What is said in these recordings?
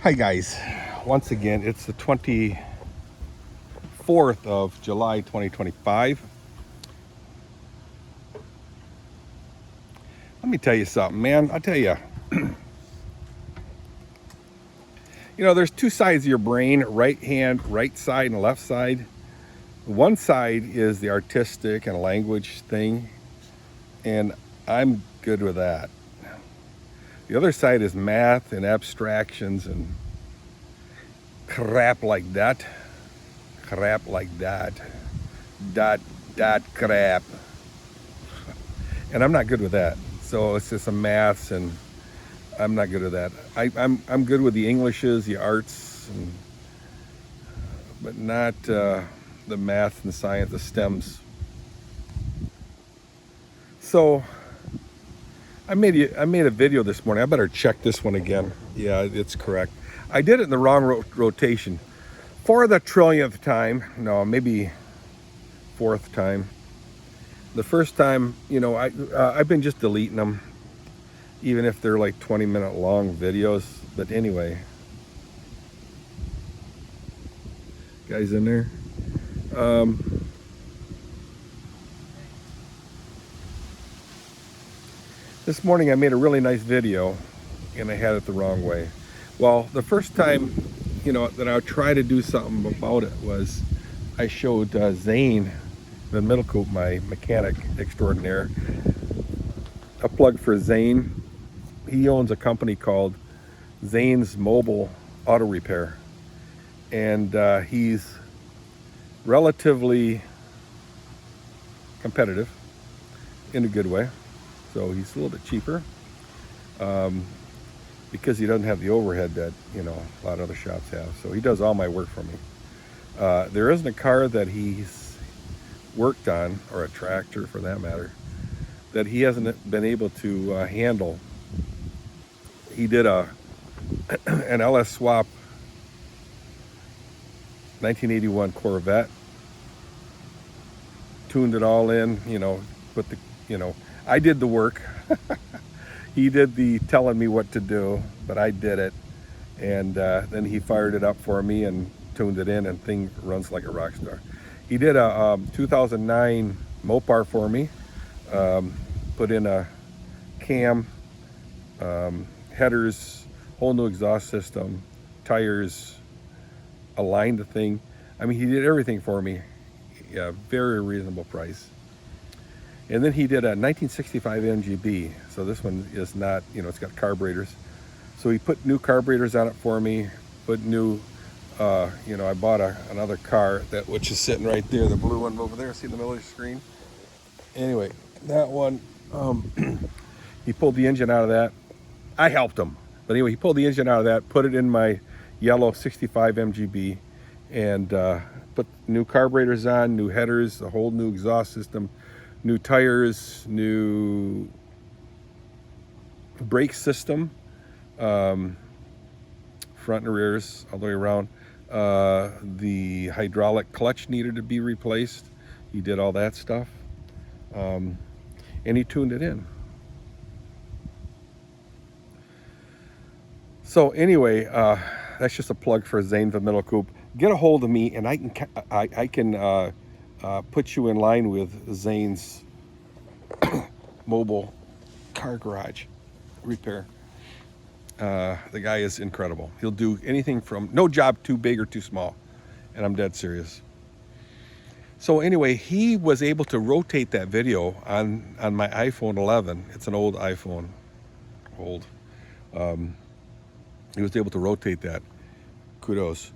Hi guys, once again it's the 24th of July 2025. Let me tell you something, man. I'll tell you, there's two sides of your brain, right side and left side. One side is the artistic and language thing, and I'm good with that. The other side is math and abstractions and crap like that. Dot crap. And I'm not good with that. So it's just some maths, and I'm not good with that. I'm good with the Englishes, the arts, but not the math and science, the STEMs. So I made a video this morning. I better check this one again. Yeah, it's correct. I did it in the wrong rotation. For the trillionth time, no, maybe fourth time. The first time, I've been just deleting them, even if they're like 20-minute long videos. But anyway, guys in there. This morning I made a really nice video, and I had it the wrong way. Well, the first time, that I tried to do something about it was I showed Zane Van Middelkoop, my mechanic extraordinaire, a plug for Zane. He owns a company called Zane's Mobile Auto Repair, and he's relatively competitive in a good way. So he's a little bit cheaper because he doesn't have the overhead that a lot of other shops have. So he does all my work for me. There isn't a car that he's worked on, or a tractor for that matter, that he hasn't been able to handle. He did an LS swap 1981 Corvette, tuned it all in, put the, I did the work. He did the telling me what to do, but I did it. And then he fired it up for me and tuned it in, and thing runs like a rock star. He did a 2009 Mopar for me, put in a cam, headers, whole new exhaust system, tires, aligned the thing. I mean, he did everything for me. Yeah, very reasonable price. And then he did a 1965 MGB. So this one is not, it's got carburetors. So he put new carburetors on it for me, put new, I bought another car, which is sitting right there, the blue one over there, see in the middle of the screen? Anyway, that one, he pulled the engine out of that. I helped him. But anyway, he pulled the engine out of that, put it in my yellow 65 MGB, and put new carburetors on, new headers, a whole new exhaust system, new tires, new brake system, front and rears all the way around. The hydraulic clutch needed to be replaced. He did all that stuff, and he tuned it in. So anyway, that's just a plug for Zane Van Middelkoop. Get a hold of me, and I can put you in line with Zane's mobile car garage repair. The guy is incredible. He'll do anything from no job too big or too small, and I'm dead serious. So anyway, he was able to rotate that video on my iPhone 11. It's an old iPhone, he was able to rotate that. Kudos.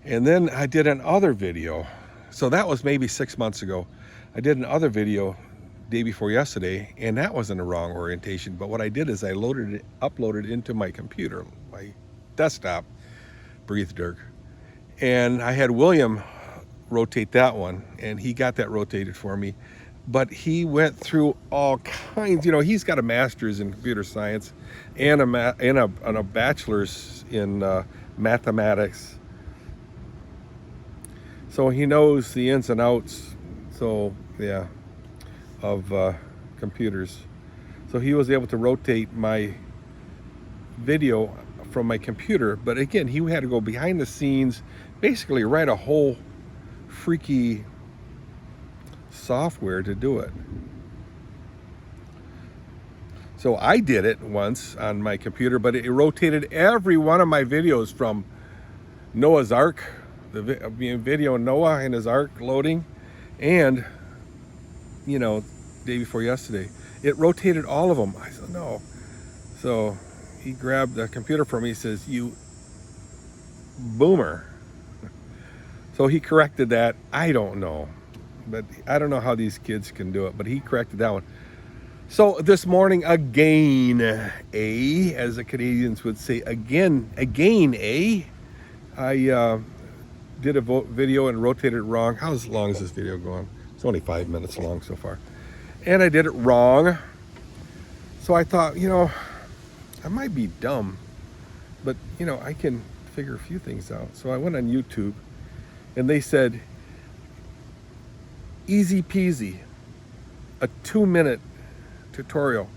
And then I did another video. So that was maybe 6 months ago. I did another video day before yesterday, and that was in the wrong orientation. But what I did is I uploaded it into my computer, my desktop, Breathe Dirk. And I had William rotate that one, and he got that rotated for me. But he went through all kinds, he's got a master's in computer science and a bachelor's in mathematics. So he knows the ins and outs, of computers. So he was able to rotate my video from my computer, but again, he had to go behind the scenes, basically write a whole freaky software to do it. So I did it once on my computer, but it rotated every one of my videos from Noah's Ark, the video of Noah and his ark loading, and, you know, day before yesterday. It rotated all of them. I said, no. So he grabbed the computer from me. He says, you boomer. So he corrected that. I don't know. But I don't know how these kids can do it, but he corrected that one. So this morning, again, as the Canadians would say, again, I did a video and rotated it wrong. How long is this video going? It's only 5 minutes long so far. And I did it wrong. So I thought, you know, I might be dumb, but, you know, I can figure a few things out. So I went on YouTube, and they said, easy peasy, a 2-minute tutorial.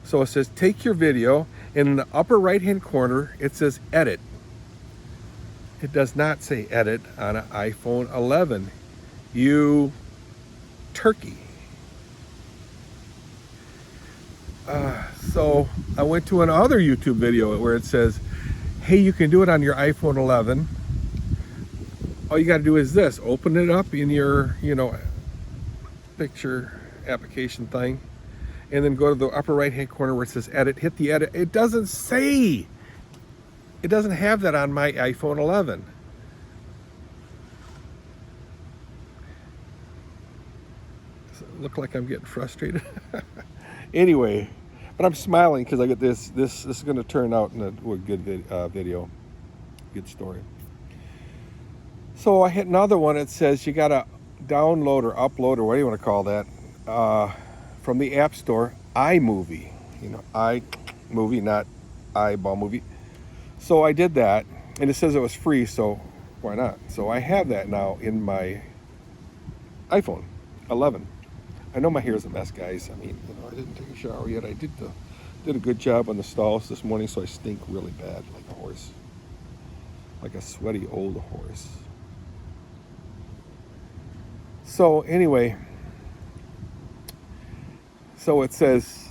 So it says, take your video, and in the upper right hand corner it says edit. It does not say edit on an iPhone 11. You turkey. So I went to another YouTube video where it says, hey, you can do it on your iPhone 11. All you got to do is this: open it up in your, you know, picture application thing, and then go to the upper right hand corner where it says edit, hit the edit. It doesn't say, it doesn't have that on my iPhone 11. Does it look like I'm getting frustrated? Anyway, but I'm smiling because I get this is going to turn out in a good video, good story. So I hit another one. It says you got to download or upload, or what do you want to call that, from the App Store, iMovie. You know, iMovie, not eyeball movie. So I did that, and it says it was free, so why not? So I have that now in my iPhone 11. I know my hair is a mess, guys. I mean, you know, I didn't take a shower yet. I did a good job on the stalls this morning, so I stink really bad, like a horse, like a sweaty old horse. So anyway, so it says,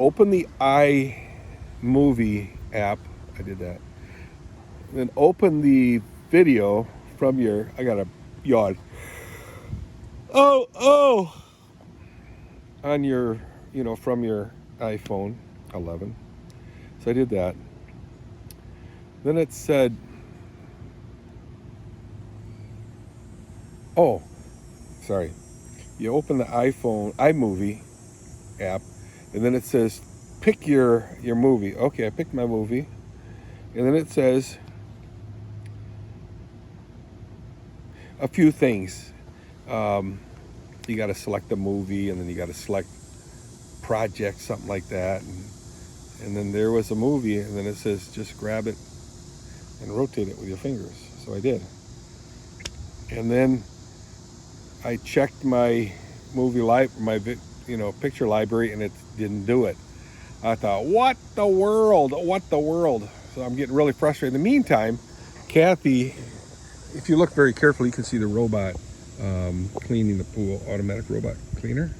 open the iMovie app. I did that. Then open the video from your, I got a yawn. Oh. On your, you know, from your iPhone 11. So I did that. Then it said, oh, sorry. You open the iMovie app, and then it says, pick your movie. Okay, I picked my movie. And then it says a few things. You got to select the movie, and then you got to select project, something like that. And then there was a movie, and then it says just grab it and rotate it with your fingers. So I did. And then I checked my picture library, and it didn't do it. I thought, what the world? So I'm getting really frustrated. In the meantime, Kathy, if you look very carefully, you can see the robot cleaning the pool, automatic robot cleaner.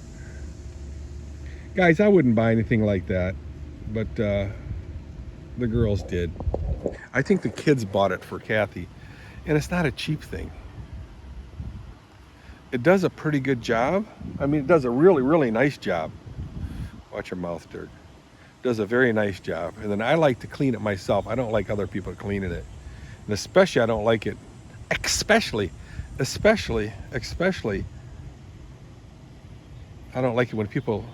Guys, I wouldn't buy anything like that, but the girls did. I think the kids bought it for Kathy, and it's not a cheap thing. It does a pretty good job. I mean, it does a really, really nice job. Watch your mouth, Dirk. It does a very nice job. And then I like to clean it myself. I don't like other people cleaning it. And especially, I don't like it, especially, I don't like it when people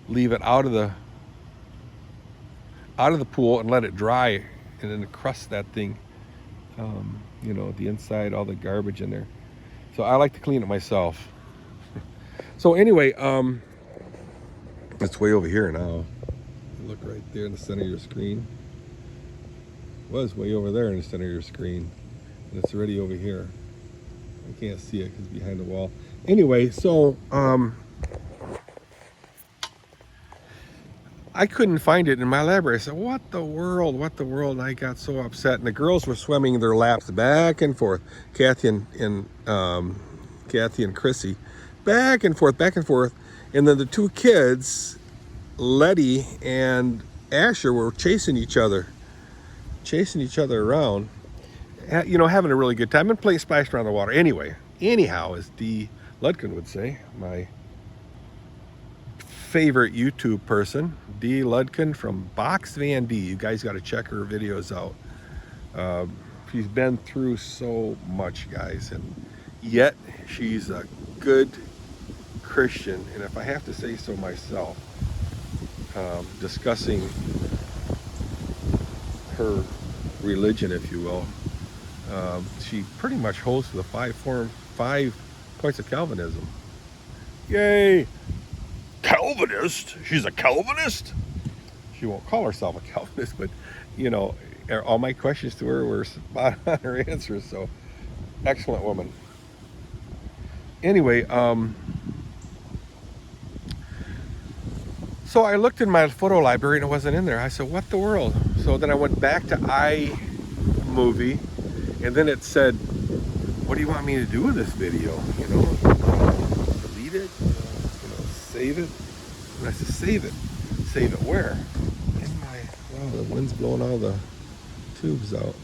leave it out of the pool and let it dry, and then crust that thing, you know, the inside, all the garbage in there. So I like to clean it myself. So anyway, it's way over here now. Look right there in the center of your screen. It was way over there in the center of your screen, and it's already over here. I can't see it because it's behind the wall. Anyway, so I couldn't find it in my library. I said, what the world, what the world? And I got so upset. And the girls were swimming their laps back and forth. Kathy and Chrissy, back and forth, back and forth. And then the two kids, Letty and Asher, were chasing each other around, you know, having a really good time and playing splashed around the water. Anyhow, as Dee Ludkin would say, my favorite YouTube person, Dee Ludkin from Box Van D. You guys got to check her videos out. She's been through so much, guys, and yet she's a good Christian. And if I have to say so myself, discussing her religion, if you will, she pretty much holds to the 5 points of Calvinism. Yay! Calvinist? She's a Calvinist? She won't call herself a Calvinist, but you know, all my questions to her were spot on her answers. So, excellent woman. Anyway, so I looked in my photo library and it wasn't in there. I said, what the world? So then I went back to iMovie, and then it said, what do you want me to do with this video? You know, delete it, you know, save it. And I said, save it. Save it where? In my, wow, the wind's blowing all the tubes out.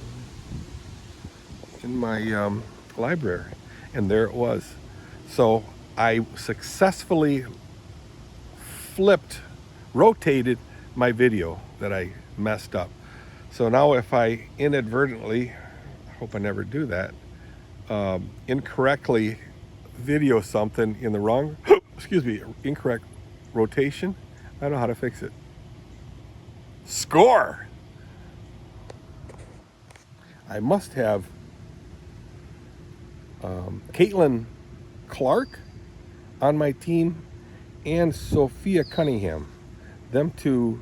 In my library. And there it was. So I successfully rotated my video that I messed up. So now if I inadvertently, I hope I never do that, incorrectly video something in the wrong, excuse me, incorrect rotation, I know how to fix it. Score! I must have Caitlin Clark on my team and Sophia Cunningham, them two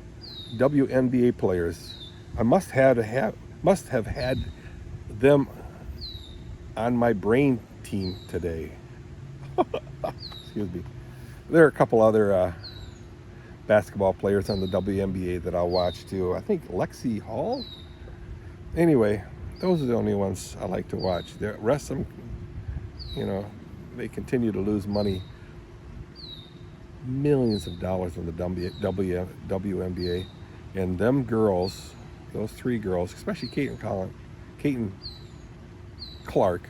WNBA players. I must have had them on my brain team today. Excuse me. There are a couple other basketball players on the WNBA that I'll watch too. I think Lexi Hall. Anyway, those are the only ones I like to watch. The rest of them, you know, they continue to lose money, millions of dollars on the WNBA, and them girls, those three girls, especially Caitlin Clark,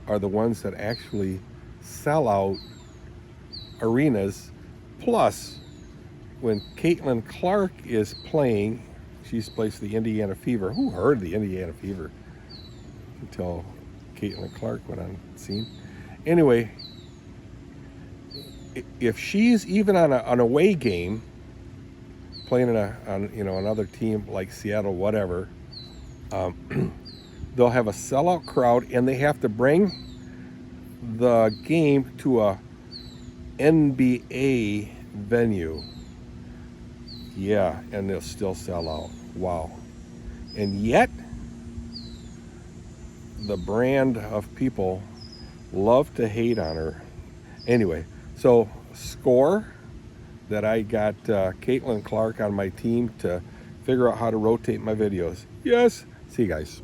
are the ones that actually sell out arenas. Plus, when Caitlin Clark is playing, she's plays for the Indiana Fever. Who heard of the Indiana Fever until Caitlin Clark went on scene? Anyway, if she's even on an away game, playing on you know, another team like Seattle, whatever, they'll have a sellout crowd, and they have to bring the game to a NBA venue. Yeah, and they'll still sell out. Wow. And yet, the brand of people love to hate on her. Anyway, so score that I got Caitlin Clark on my team to figure out how to rotate my videos. Yes. See you guys.